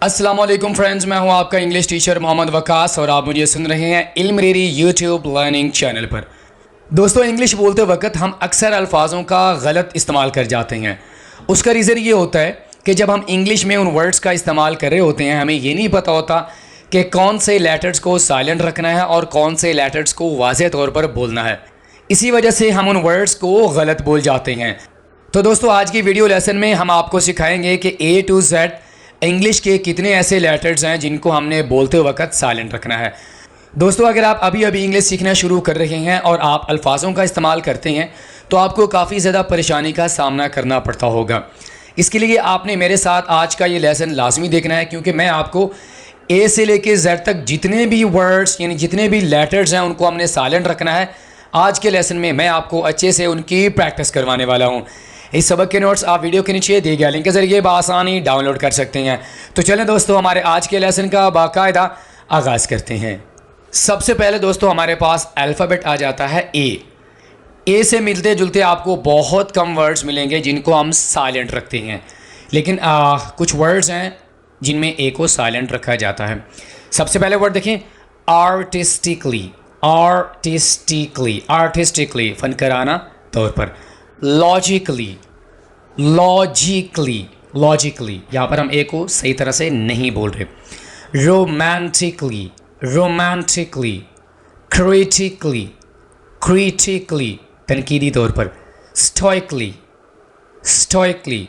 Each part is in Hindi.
अस्सलाम वालेकुम फ्रेंड्स, मैं हूं आपका इंग्लिश टीचर मोहम्मद वकास और आप मुझे सुन रहे हैं इल्म रेरी यूट्यूब लर्निंग चैनल पर। दोस्तों, इंग्लिश बोलते वक्त हम अक्सर अल्फाजों का गलत इस्तेमाल कर जाते हैं। उसका रीज़न ये होता है कि जब हम इंग्लिश में उन वर्ड्स का इस्तेमाल कर रहे होते हैं, हमें ये नहीं पता होता कि कौन से लेटर्स को साइलेंट रखना है और कौन से लेटर्स को वाज़ेह तौर पर बोलना है। इसी वजह से हम उन वर्ड्स को गलत बोल जाते हैं। तो दोस्तों, आज की वीडियो लेसन में हम आपको सिखाएंगे कि A to Z इंग्लिश के कितने ऐसे लेटर्स हैं जिनको हमने बोलते वक्त साइलेंट रखना है। दोस्तों, अगर आप अभी इंग्लिश सीखना शुरू कर रहे हैं और आप अल्फाजों का इस्तेमाल करते हैं तो आपको काफ़ी ज़्यादा परेशानी का सामना करना पड़ता होगा। इसके लिए आपने मेरे साथ आज का ये लेसन लाजमी देखना है, क्योंकि मैं आपको A से लेके Z तक जितने भी वर्ड्स यानी जितने भी लेटर्स हैं उनको हमने साइलेंट रखना है। आज के लेसन में मैं आपको अच्छे से उनकी प्रैक्टिस करवाने वाला हूँ। इस सबक के नोट्स आप वीडियो के नीचे दिए गए लिंक के ज़रिए बआसानी डाउनलोड कर सकते हैं। तो चलें दोस्तों, हमारे आज के लेसन का बाकायदा आगाज़ करते हैं। सबसे पहले दोस्तों हमारे पास अल्फ़ाबेट आ जाता है ए से मिलते जुलते आपको बहुत कम वर्ड्स मिलेंगे जिनको हम साइलेंट रखते हैं, लेकिन कुछ वर्ड्स हैं जिनमें ए को साइलेंट रखा जाता है। सबसे पहले वर्ड देखें, आर्टिस्टिकली। आर्टिस्टिकली, आर्टिस्टिकली फनकाराना तौर पर। लॉजिकली, लॉजिकली, लॉजिकली यहाँ पर हम ए को सही तरह से नहीं बोल रहे। Romantically, romantically. क्रिटिकली, क्रिटिकली तनकीदी तौर पर। स्टोइकली, स्टोइकली।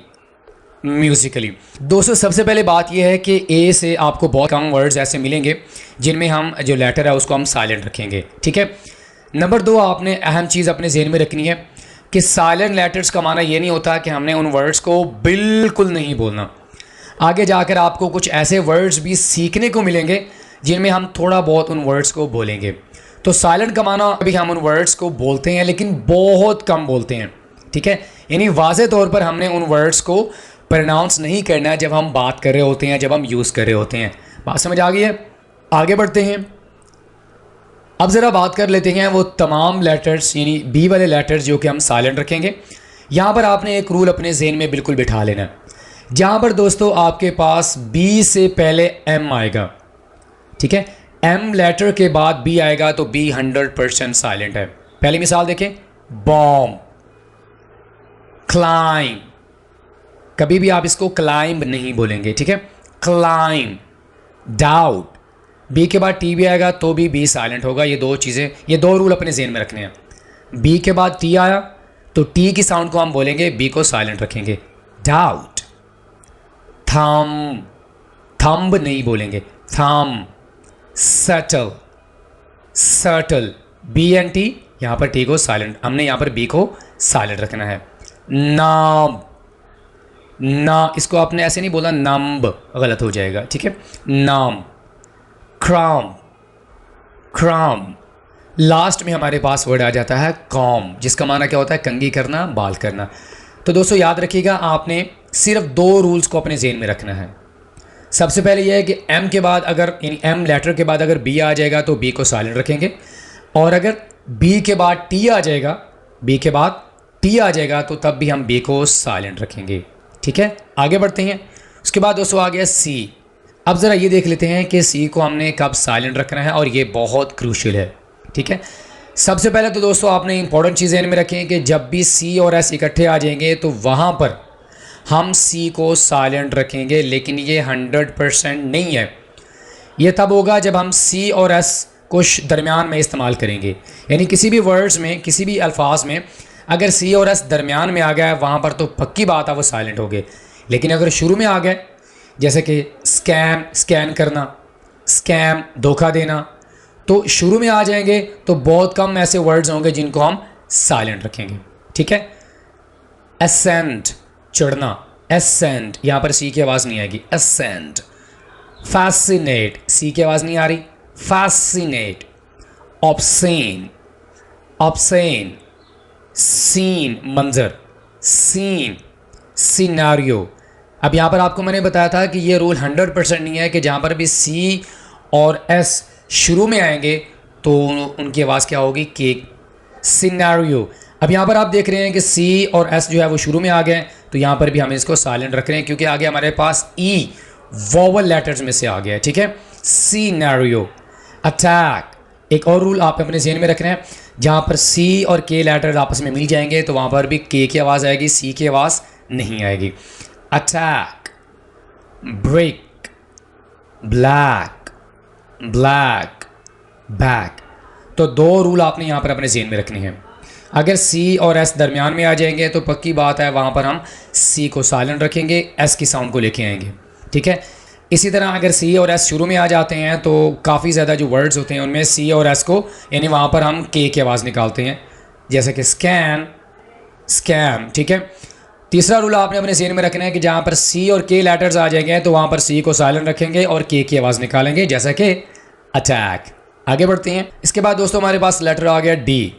म्यूज़िकली। दोस्तों, सबसे पहले बात यह है कि ए से आपको बहुत कम वर्ड्स ऐसे मिलेंगे जिनमें हम जो लेटर है उसको हम साइलेंट रखेंगे, ठीक है। नंबर 2, आपने अहम चीज़ अपने जहन में रखनी है कि साइलेंट लेटर्स का माना ये नहीं होता कि हमने उन वर्ड्स को बिल्कुल नहीं बोलना। आगे जाकर आपको कुछ ऐसे वर्ड्स भी सीखने को मिलेंगे जिनमें हम थोड़ा बहुत उन वर्ड्स को बोलेंगे। तो साइलेंट का माना अभी हम उन वर्ड्स को बोलते हैं लेकिन बहुत कम बोलते हैं, ठीक है। यानी वाज़े तौर पर हमने उन वर्ड्स को प्रोनाउंस नहीं करना है जब हम बात कर रहे होते हैं, जब हम यूज़ कर रहे होते हैं। बात समझ आ गई है? आगे बढ़ते हैं। अब ज़रा बात कर लेते हैं वो तमाम लेटर्स यानी बी वाले लेटर्स जो कि हम साइलेंट रखेंगे। यहाँ पर आपने एक रूल अपने जहन में बिल्कुल बिठा लेना है। जहाँ पर दोस्तों आपके पास बी से पहले एम आएगा, ठीक है, एम लेटर के बाद बी आएगा तो बी 100% साइलेंट है। पहली मिसाल देखें, बॉम्ब, क्लाइम। कभी भी आप इसको क्लाइंब नहीं बोलेंगे, ठीक है। क्लाइम। डाउट, बी के बाद टी भी आएगा तो भी बी साइलेंट होगा। ये दो चीज़ें, ये दो रूल अपने जेहन में रखने हैं। बी के बाद टी आया तो टी की साउंड को हम बोलेंगे, बी को साइलेंट रखेंगे। डाउट। थम, थंब नहीं बोलेंगे, thumb. Subtle, subtle. B and T, यहाँ पर टी को साइलेंट, हमने यहाँ पर बी को साइलेंट रखना है। नाम, ना, इसको आपने ऐसे नहीं बोला नंब, गलत हो जाएगा, ठीक है। नाम। Cram, cram. लास्ट में हमारे पास वर्ड आ जाता है कॉम, जिसका माना क्या होता है, कंघी करना, बाल करना। तो दोस्तों याद रखिएगा, आपने सिर्फ 2 रूल्स को अपने जेहन में रखना है। सबसे पहले यह है कि एम के बाद अगर यानी एम लेटर के बाद अगर बी आ जाएगा तो बी को साइलेंट रखेंगे, और अगर बी के बाद टी आ जाएगा, बी के बाद टी आ जाएगा तो तब भी हम बी को साइलेंट रखेंगे, ठीक है। आगे बढ़ते हैं। उसके बाद दोस्तों आ गया सी। अब ज़रा ये देख लेते हैं कि सी को हमने कब साइलेंट रखना है, और ये बहुत क्रूशियल है, ठीक है। सबसे पहले तो दोस्तों आपने इंपॉर्टेंट चीज़ ध्यान में रखें कि जब भी सी और एस इकट्ठे आ जाएंगे तो वहाँ पर हम सी को साइलेंट रखेंगे, लेकिन ये 100% नहीं है। ये तब होगा जब हम सी और एस को दरमियान में इस्तेमाल करेंगे। यानी किसी भी वर्ड्स में, किसी भी अल्फाज में अगर सी और एस दरमियान में आ गया है वहाँ पर तो पक्की बात है वो साइलेंट हो गए। लेकिन अगर शुरू में आ गए, जैसे कि स्कैम, स्कैन करना, स्कैम, धोखा देना, तो शुरू में आ जाएंगे तो बहुत कम ऐसे वर्ड्स होंगे जिनको हम साइलेंट रखेंगे, ठीक है। असेंड, चढ़ना, असेंड, यहाँ पर सी की आवाज़ नहीं आएगी, असेंड। फैसिनेट, सी की आवाज़ नहीं आ रही, फैसिनेट। ऑब्सेन, ऑब्सेन। सीन, मंजर, सीन। सिनारियो। अब यहाँ पर आपको मैंने बताया था कि ये रूल 100% नहीं है कि जहाँ पर भी सी और एस शुरू में आएंगे तो उनकी आवाज़ क्या होगी, केक। सिनारियो। अब यहाँ पर आप देख रहे हैं कि सी और एस जो है वो शुरू में आ गए, तो यहाँ पर भी हम इसको साइलेंट रख रहे हैं क्योंकि आगे हमारे पास ई वोवल लेटर्स में से आ गया है, ठीक है। Scenario, attack. एक और रूल आप अपने ज़हन में रखना है, जहाँ पर सी और के लेटर्स आपस में मिल जाएंगे तो वहाँ पर भी के की आवाज़ आएगी, सी की आवाज़ नहीं आएगी। Attack, break, black, black, back. तो दो रूल आपने यहाँ पर अपने ज़हन में रखने हैं। अगर सी और एस दरमियान में आ जाएंगे तो पक्की बात है वहाँ पर हम सी को साइलेंट रखेंगे, एस की साउंड को लेके आएंगे, ठीक है। इसी तरह अगर सी और एस शुरू में आ जाते हैं तो काफ़ी ज़्यादा जो वर्ड्स होते हैं उनमें सी और एस को यानी वहाँ पर हम के की आवाज़ निकालते हैं, जैसे कि स्कैन, स्कैम, ठीक है। तीसरा रूल आपने अपने ज़हन में रखना है कि जहाँ पर सी और के लेटर्स आ जाएंगे तो वहाँ पर सी को साइलेंट रखेंगे और के की आवाज़ निकालेंगे, जैसा कि अटैक। आगे बढ़ते हैं। इसके बाद दोस्तों हमारे पास लेटर आ गया डी।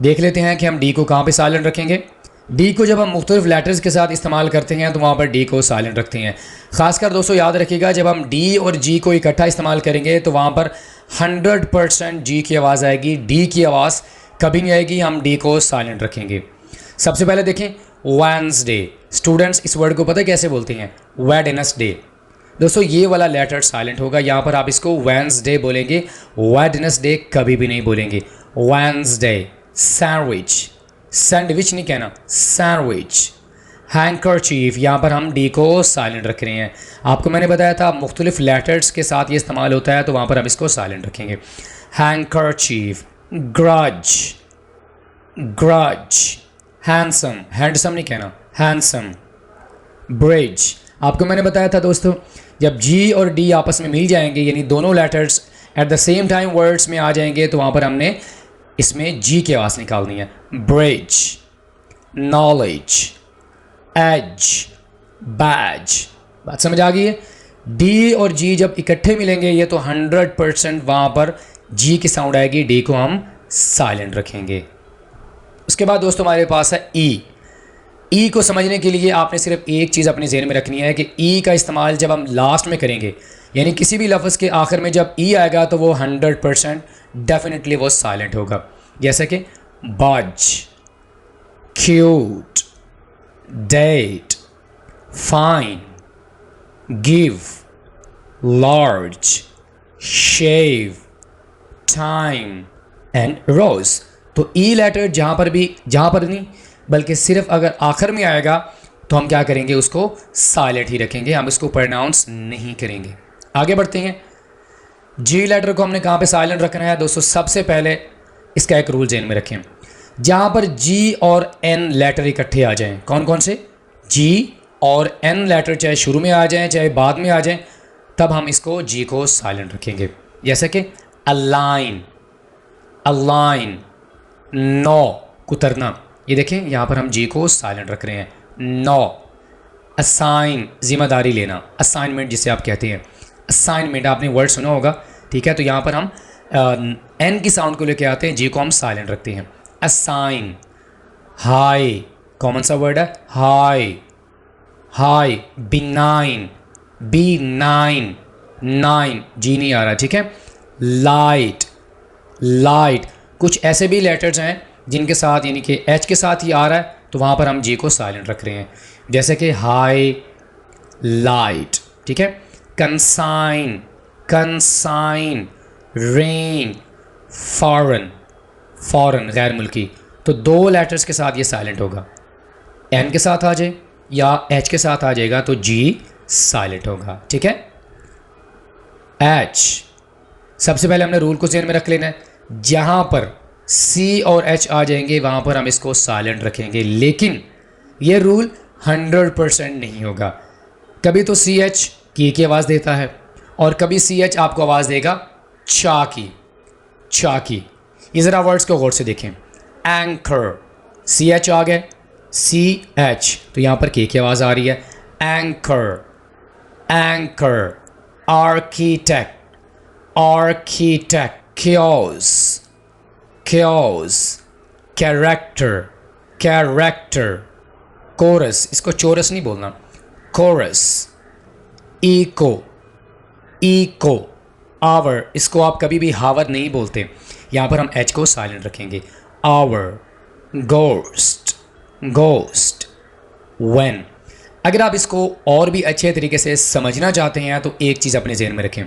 देख लेते हैं कि हम डी को कहाँ पे साइलेंट रखेंगे। डी को जब हम मुख्तलिफ लेटर्स के साथ इस्तेमाल करते हैं तो वहाँ पर डी को साइलेंट रखते हैं। ख़ासकर दोस्तों याद रखिएगा, जब हम डी और जी को इकट्ठा इस्तेमाल करेंगे तो वहाँ पर 100% जी की आवाज़ आएगी, डी की आवाज़ कभी नहीं आएगी। हम डी को साइलेंट रखेंगे। सबसे पहले देखें वेडनेसडे। स्टूडेंट्स इस वर्ड को पता है कैसे बोलते हैं? वेडनेसडे। दोस्तों ये वाला लेटर साइलेंट होगा, यहाँ पर आप इसको वेडनेसडे बोलेंगे, वेडनेसडे कभी भी नहीं बोलेंगे। वेडनेसडे। सैंडविच, सैंडविच नहीं कहना, सैंडविच। हैंकरचीफ, यहाँ पर हम डी को साइलेंट रख रहे हैं। आपको मैंने बताया था मुख्तलिफ लेटर्स के साथ ये इस्तेमाल होता है तो वहाँ पर हम इसको साइलेंट रखेंगे। Handkerchief. Grudge, grudge. Handsome, handsome नहीं कहना, हैंडसम। ब्रिज, आपको मैंने बताया था दोस्तों जब जी और डी आपस में मिल जाएंगे यानी दोनों letters at the same time words में आ जाएंगे तो वहाँ पर हमने इसमें जी की आवाज़ निकालनी है। Bridge, knowledge, edge, badge. बात समझ आ गई है? डी और जी जब इकट्ठे मिलेंगे ये तो 100% वहाँ पर जी की साउंड आएगी, डी को हम साइलेंट रखेंगे। उसके बाद दोस्तों हमारे पास है ई। ई को समझने के लिए आपने सिर्फ एक चीज़ अपने ज़हन में रखनी है कि ई का इस्तेमाल जब हम लास्ट में करेंगे यानी किसी भी लफ्ज़ के आखिर में जब ई आएगा तो वो 100% डेफिनेटली वो साइलेंट होगा, जैसे कि buzz, cute, date, fine, give, large, shave, time and rose. तो ई लेटर जहाँ पर नहीं बल्कि सिर्फ अगर आखिर में आएगा तो हम क्या करेंगे, उसको साइलेंट ही रखेंगे, हम इसको प्रोनाउंस नहीं करेंगे। आगे बढ़ते हैं। जी लेटर को हमने कहाँ पे साइलेंट रखना है दोस्तों? सबसे पहले इसका एक रूल ज़हन में रखें, जहाँ पर जी और एन लेटर इकट्ठे आ जाएं। कौन कौन से? जी और एन लेटर चाहे शुरू में आ जाएं चाहे बाद में आ जाएं, तब हम इसको जी को साइलेंट रखेंगे, जैसे कि अलाइन, अलाइन, नो, कुतरना। ये देखें यहाँ पर हम जी को साइलेंट रख रहे हैं, नो। असाइन, जिम्मेदारी लेना, असाइनमेंट जिसे आप कहते हैं, असाइनमेंट आपने वर्ड सुना होगा, ठीक है। तो यहाँ पर हम एन की साउंड को लेके आते हैं, जी को हम साइलेंट रखते हैं। असाइन। हाई, कॉमन सा वर्ड है, high, high. Benign, B nine, nine, G नहीं आ रहा, ठीक है। Light, light. कुछ ऐसे भी लेटर्स हैं जिनके साथ यानी कि एच के साथ ही आ रहा है तो वहाँ पर हम जी को साइलेंट रख रहे हैं, जैसे कि हाई, लाइट, ठीक है। Consign, consign, rain, foreign, foreign गैर मुल्की। तो दो लेटर्स के साथ ये साइलेंट होगा, एन के साथ आ जाए या एच के साथ आ जाएगा तो जी साइलेंट होगा, ठीक है। एच, सबसे पहले हमने रूल को ज़हन में रख लेना है, जहाँ पर सी और एच आ जाएंगे वहाँ पर हम इसको साइलेंट रखेंगे, लेकिन ये रूल 100% नहीं होगा। कभी तो सी एच की आवाज़ देता है और कभी सी एच आपको आवाज़ देगा चा की, चा की। ये ज़रा वर्ड्स को गौर से देखें। एंकर, सी एच आ गए, सी एच, तो यहाँ पर के की आवाज़ आ रही है, anchor, anchor. Architect, architect. Chaos, chaos. Character, character. Chorus, इसको चोरस नहीं बोलना, कोरस। Eco, eco. आवर, इसको आप कभी भी हावर नहीं बोलते, यहाँ पर हम एच को साइलेंट रखेंगे, आवर। Ghost, ghost. व्हेन। अगर आप इसको और भी अच्छे तरीके से समझना चाहते हैं तो एक चीज़ अपने ज़हन में रखें,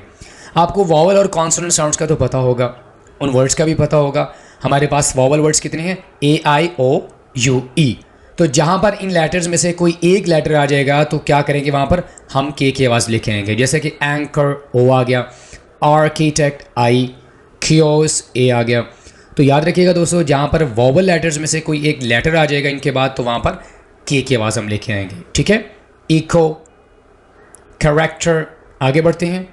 आपको वॉवल और कॉन्सोनेंट साउंड्स का तो पता होगा, उन वर्ड्स का भी पता होगा। हमारे पास वॉवल वर्ड्स कितने हैं, AIOUE। तो जहाँ पर इन लेटर्स में से कोई एक लेटर आ जाएगा तो क्या करेंगे, वहाँ पर हम की आवाज़ लेके आएंगे। जैसे कि एंकर O आ गया, आर्किटेक्ट I, कियोस A आ गया। तो याद रखिएगा दोस्तों, जहाँ पर वॉवल लेटर्स में से कोई एक लेटर आ जाएगा इनके बाद तो वहाँ पर की आवाज़ हम लेके आएंगे, ठीक है। Echo, character. आगे बढ़ते हैं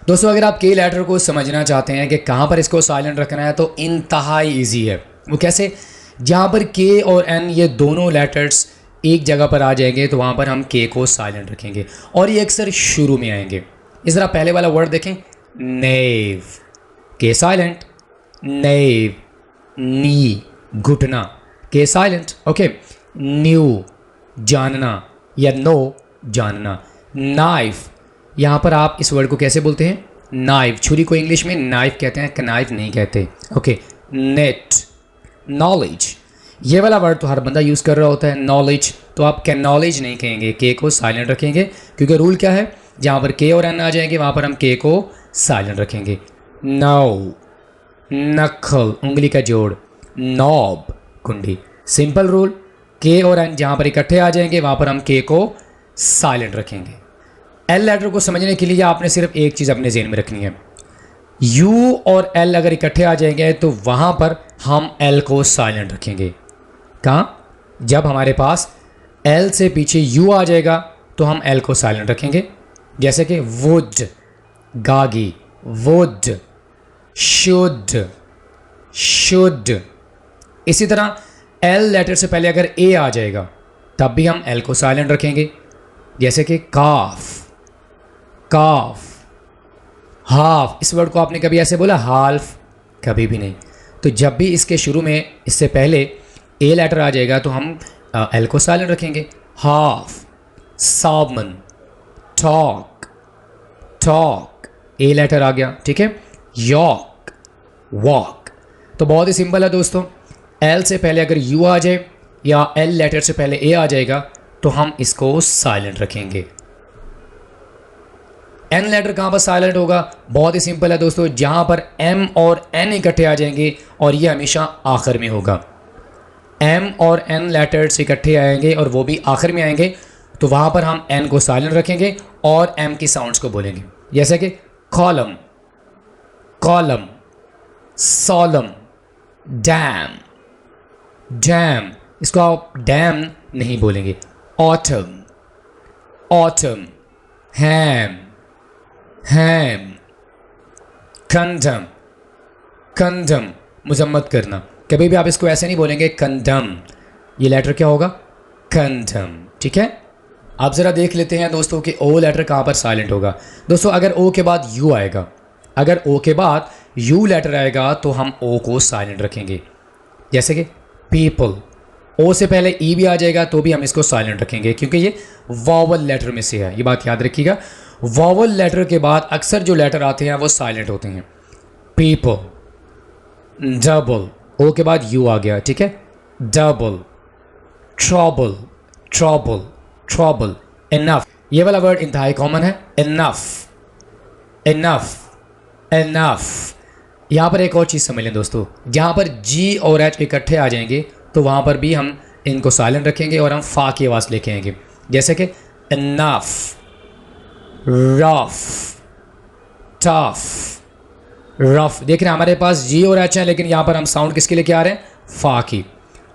दोस्तों, अगर आप के लेटर को समझना चाहते हैं कि कहाँ पर इसको साइलेंट रखना है तो इंतहाई ईजी है। वो कैसे, जहाँ पर के और एन ये दोनों लेटर्स एक जगह पर आ जाएंगे तो वहाँ पर हम के को साइलेंट रखेंगे और ये अक्सर शुरू में आएंगे। इस तरह पहले वाला वर्ड देखें, नेव, के साइलेंट, नेव, नी, घुटना, के साइलेंट, ओके। न्यू, जानना या नो, जानना। नाइफ, यहाँ पर आप इस वर्ड को कैसे बोलते हैं, नाइफ। छुरी को इंग्लिश में नाइफ कहते हैं, कनाइफ नहीं कहते, ओके। नेट, नॉलेज, ये वाला वर्ड तो हर बंदा यूज़ कर रहा होता है, नॉलेज। तो आप कैन नॉलेज नहीं कहेंगे, के को साइलेंट रखेंगे, क्योंकि रूल क्या है, जहाँ पर के और एन आ जाएंगे वहाँ पर हम के को साइलेंट रखेंगे। नाउ, नखल, उंगली का जोड़, नॉब, कुंडी। सिंपल रूल, के और एन जहाँ पर इकट्ठे आ जाएंगे वहाँ पर हम के को साइलेंट रखेंगे। एल लेटर को समझने के लिए आपने सिर्फ एक चीज़ अपने ज़हन में रखनी है, यू और एल अगर इकट्ठे आ जाएंगे तो वहाँ पर हम एल को साइलेंट रखेंगे। कहाँ, जब हमारे पास एल से पीछे यू आ जाएगा तो हम एल को साइलेंट रखेंगे। जैसे कि वुड, गागी, वुड, शुड, शुड। इसी तरह एल लेटर से पहले अगर ए आ जाएगा तब भी हम एल को साइलेंट रखेंगे। जैसे कि काफ, काफ। हाफ, इस वर्ड को आपने कभी ऐसे बोला हाल्फ, कभी भी नहीं। तो जब भी इसके शुरू में इससे पहले ए लेटर आ जाएगा तो हम एल को साइलेंट रखेंगे। Half, salmon, talk, talk, A letter आ गया, ठीक है। Yolk, walk. तो बहुत ही सिंपल है दोस्तों, एल से पहले अगर यू आ जाए या एल लेटर से पहले ए आ जाएगा तो हम इसको साइलेंट रखेंगे। एन लेटर कहाँ पर साइलेंट होगा, बहुत ही सिंपल है दोस्तों, जहाँ पर एम और एन इकट्ठे आ जाएंगे और ये हमेशा आखिर में होगा। एम और एन लेटर्स इकट्ठे आएंगे और वो भी आखिर में आएंगे तो वहाँ पर हम एन को साइलेंट रखेंगे और एम की साउंड्स को बोलेंगे। जैसे कि column, column, solemn, dam, dam. इसको आप डैम नहीं बोलेंगे। ऑटम, ऑटम, हैम, हैम। कंडम, कंडम, मजम्मत करना। कभी भी आप इसको ऐसे नहीं बोलेंगे कंडम, ये लेटर क्या होगा, कंडम, ठीक है। आप ज़रा देख लेते हैं दोस्तों कि ओ लेटर कहाँ पर साइलेंट होगा। दोस्तों अगर ओ के बाद यू आएगा, अगर ओ के बाद यू लेटर आएगा तो हम ओ को साइलेंट रखेंगे। जैसे कि पीपल, ओ से पहले ई भी आ जाएगा तो भी हम इसको साइलेंट रखेंगे क्योंकि ये वॉवल लेटर में से है, ये बात याद रखिएगा। वॉवल लेटर के बाद अक्सर जो लेटर आते हैं वो साइलेंट होते हैं। पीपल, डबल, ओ के बाद यू आ गया, ठीक है। Double, trouble, trouble, trouble. Enough, ये वाला वर्ड इंतहाई कॉमन है, इनफ, इनफ, इनफ। यहाँ पर एक और चीज़ समझ लें दोस्तों, जहाँ पर जी और एच इकट्ठे आ जाएंगे तो वहाँ पर भी हम इनको साइलेंट रखेंगे और हम फा की आवाज़ लेके आएंगे। जैसे कि इनफ, रफ, टफ, रफ। देख रहे हैं हमारे पास जी और एच है लेकिन यहाँ पर हम साउंड किसके लेके आ रहे हैं, फा की।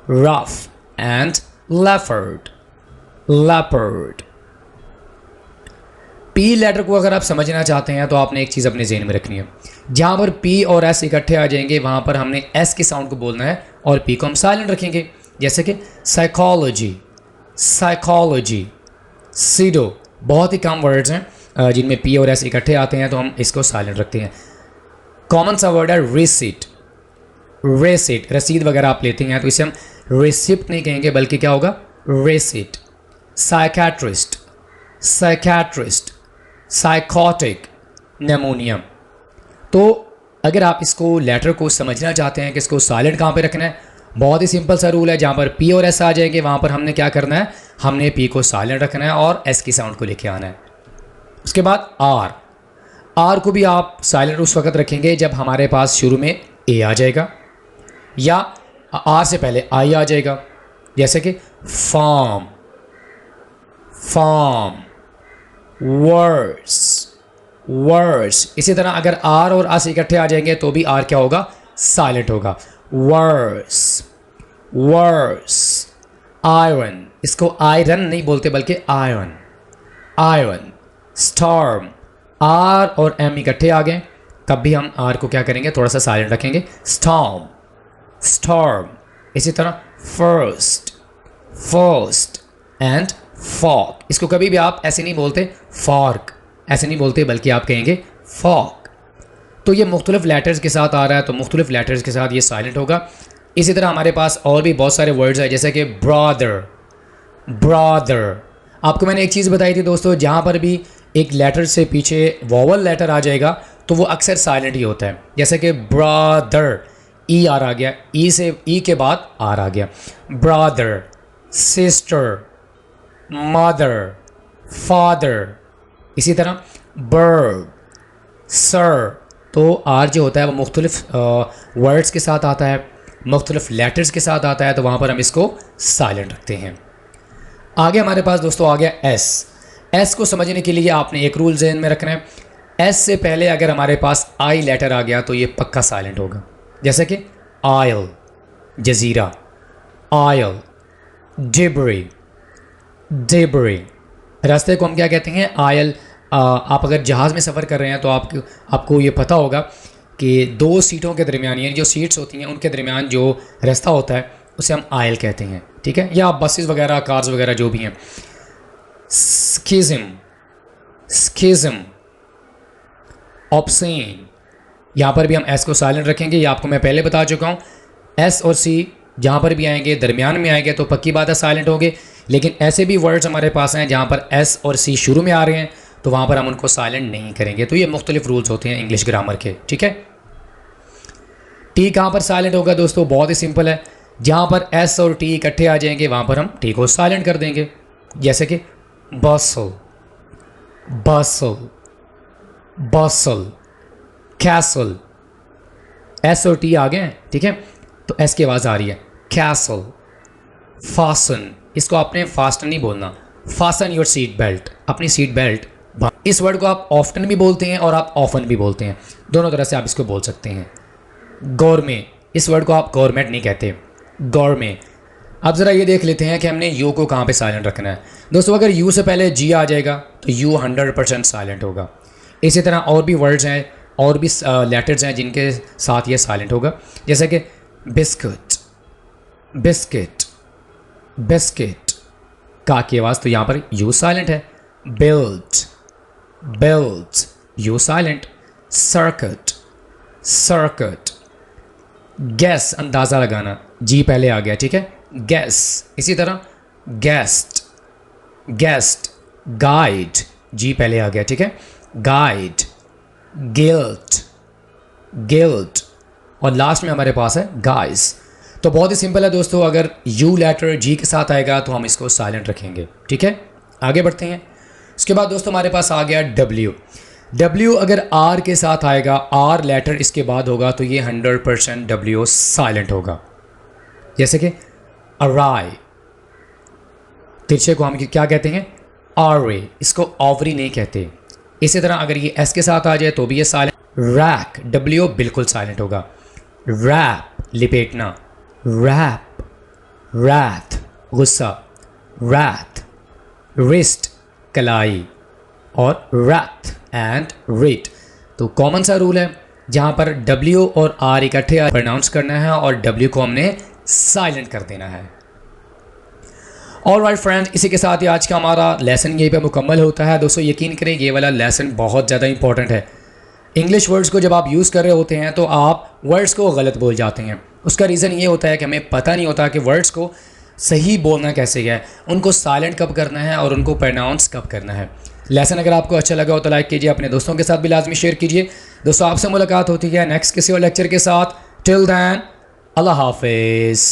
Rough and leopard, leopard. P letter को अगर आप समझना चाहते हैं तो आपने एक चीज़ अपने ज़हन में रखनी है, जहाँ पर पी और एस इकट्ठे आ जाएंगे वहाँ पर हमने एस की साउंड को बोलना है और पी को हम साइलेंट रखेंगे। जैसे कि साइकोलॉजी, साइकोलॉजी, सीडो। बहुत ही कम वर्ड्स हैं जिनमें पी और एस इकट्ठे आते हैं तो हम इसको साइलेंट रखते हैं। कॉमन सा वर्ड है रिसीट, रेसिट। रसीद वगैरह आप लेते हैं तो इसे हम रिसिप्ट नहीं कहेंगे बल्कि क्या होगा, receipt. Psychiatrist, psychiatrist, psychotic, pneumonia. तो अगर आप इसको लेटर को समझना चाहते हैं कि इसको साइलेंट कहाँ पे रखना है, बहुत ही सिंपल सा रूल है, जहाँ पर पी और एस आ जाएंगे वहाँ पर हमने क्या करना है, हमने पी को साइलेंट रखना है और एस की साउंड को लेके आना है। उसके बाद आर को भी आप साइलेंट उस वक्त रखेंगे जब हमारे पास शुरू में ए आ जाएगा या आर से पहले आई आ जाएगा, जैसे कि फॉर्म, फॉर्म, वर्ड्स, वर्ड्स। इसी तरह अगर आर और अस इकट्ठे आ जाएंगे तो भी आर क्या होगा, साइलेंट होगा। वर्ड्स, वर्ड्स, आयरन, इसको आयरन नहीं बोलते बल्कि आयरन, आयरन। स्टॉर्म, आर और एम इकट्ठे आ गए तब भी हम आर को क्या करेंगे, थोड़ा सा साइलेंट रखेंगे। Storm, storm. इसी तरह फर्स्ट, फर्स्ट एंड फॉक। इसको कभी भी आप ऐसे नहीं बोलते फॉर्क, ऐसे नहीं बोलते बल्कि आप कहेंगे फॉक। तो ये मुख्तलिफ लेटर्स के साथ आ रहा है तो मुख्तलिफ लेटर्स के साथ ये साइलेंट होगा। इसी तरह हमारे पास और भी बहुत सारे वर्ड्स हैं जैसे कि ब्रदर, ब्रदर। आपको मैंने एक चीज़ बताई थी दोस्तों, जहाँ पर भी एक लेटर से पीछे वॉवल लेटर आ जाएगा तो वो अक्सर साइलेंट ही होता है। जैसे कि ब्रदर, ई आर आ गया, ई से ई के बाद आर आ गया। Brother, sister, mother, father. इसी तरह बर्ड, सर। तो आर जो होता है वो मुख्तलिफ वर्ड्स के साथ आता है, मुख्तलिफ लेटर्स के साथ आता है, तो वहाँ पर हम इसको साइलेंट रखते हैं। आगे हमारे पास दोस्तों आ गया एस। एस को समझने के लिए आपने एक रूल जहन में रखना है, एस से पहले अगर हमारे पास आई लेटर आ गया तो ये पक्का साइलेंट होगा। जैसे कि आयल, जजीरा, आयल, डिबरी, डिबरी। रास्ते को हम क्या कहते हैं, आयल। आप अगर जहाज़ में सफ़र कर रहे हैं तो आपको ये पता होगा कि दो सीटों के दरमियान, यानी जो सीट्स होती हैं उनके दरमियान जो रास्ता होता है उसे हम आयल कहते हैं, ठीक है। या बसेस वगैरह, कार्स वगैरह जो भी हैं। स्किज़म, स्किज़म, ऑब्ससीन। यहाँ पर भी हम एस को साइलेंट रखेंगे, ये आपको मैं पहले बता चुका हूँ। एस और सी जहाँ पर भी आएंगे, दरमियान में आएंगे तो पक्की बात है साइलेंट होंगे। लेकिन ऐसे भी वर्ड्स हमारे पास हैं जहाँ पर एस और सी शुरू में आ रहे हैं तो वहाँ पर हम उनको साइलेंट नहीं करेंगे। तो ये मुख्तलिफ रूल्स होते हैं इंग्लिश ग्रामर के, ठीक है। टी कहाँ पर साइलेंट होगा दोस्तों, बहुत ही सिंपल है। जहाँ पर एस और टी इकट्ठे आ जाएंगे वहाँ पर हम टी को साइलेंट कर देंगे। जैसे कि बसल, बसल, बसल, कैसल। एस और टी आ गए हैं, ठीक है, तो एस की आवाज़ आ रही है। Castle, fasten. इसको आपने फास्टन नहीं बोलना, फासन योर सीट बेल्ट, अपनी सीट बेल्ट। इस वर्ड को आप ऑफ्टन भी बोलते हैं और आप ऑफन भी बोलते हैं, दोनों तरह से आप इसको बोल सकते हैं। गौरमे, इस वर्ड को आप गवर्नमेंट नहीं कहते, गौरमे। अब ज़रा ये देख लेते हैं कि हमने यू को कहाँ पे साइलेंट रखना है। दोस्तों अगर यू से पहले जी आ जाएगा तो यू 100% साइलेंट होगा। इसी तरह और भी वर्ड्स हैं और भी लेटर्स हैं जिनके साथ ये साइलेंट होगा, जैसे कि बिस्कुट, बिस्किट, बिस्किट। का की आवाज़ तो यहाँ पर यू साइलेंट है। Built, built, you silent. Circuit, circuit. Gas, अंदाज़ा लगाना, जी पहले आ गया, ठीक है, गैस। इसी तरह गेस्ट, गेस्ट। गाइड, जी पहले आ गया, ठीक है, गाइड। Guilt, guilt. और लास्ट में हमारे पास है गाइस। तो बहुत ही सिंपल है दोस्तों, अगर यू लेटर जी के साथ आएगा तो हम इसको साइलेंट रखेंगे, ठीक है। आगे बढ़ते हैं। उसके बाद दोस्तों हमारे पास आ गया डब्ल्यू। डब्ल्यू अगर आर के साथ आएगा, आर लेटर इसके बाद होगा तो ये 100% डब्ल्यू साइलेंट होगा। जैसे कि अराई, तिरछे को हम क्या कहते हैं, आरे। इसको ओवरी नहीं कहते। इसी तरह अगर ये एस के साथ आ जाए तो भी ये साइलेंट। रैक, डब्ल्यू बिल्कुल साइलेंट होगा। रैप, लिपेटना, रैप। रैथ, गुस्सा, रैथ। रिस्ट, कलाई। और रैथ एंड रिट। तो कॉमन सा रूल है, जहाँ पर डब्ल्यू और आर इकट्ठे प्रोनाउंस करना है और डब्ल्यू को हमने साइलेंट कर देना है। ऑलराइट फ्रेंड, इसी के साथ ही आज का हमारा लेसन यहीं पे मुकम्मल होता है। दोस्तों यकीन करें ये वाला लेसन बहुत ज़्यादा इंपॉर्टेंट है। इंग्लिश वर्ड्स को जब आप यूज़ कर रहे होते हैं तो आप वर्ड्स को गलत बोल जाते हैं। उसका रीज़न ये होता है कि हमें पता नहीं होता कि वर्ड्स को सही बोलना कैसे है, उनको साइलेंट कब करना है और उनको प्रोनाउंस कब करना है। लेसन अगर आपको अच्छा लगा हो तो लाइक कीजिए, अपने दोस्तों के साथ भी लाजमी शेयर कीजिए। दोस्तों आपसे मुलाकात होती है नेक्स्ट किसी और लेक्चर के साथ। टिल देन, अल्लाह हाफिज़।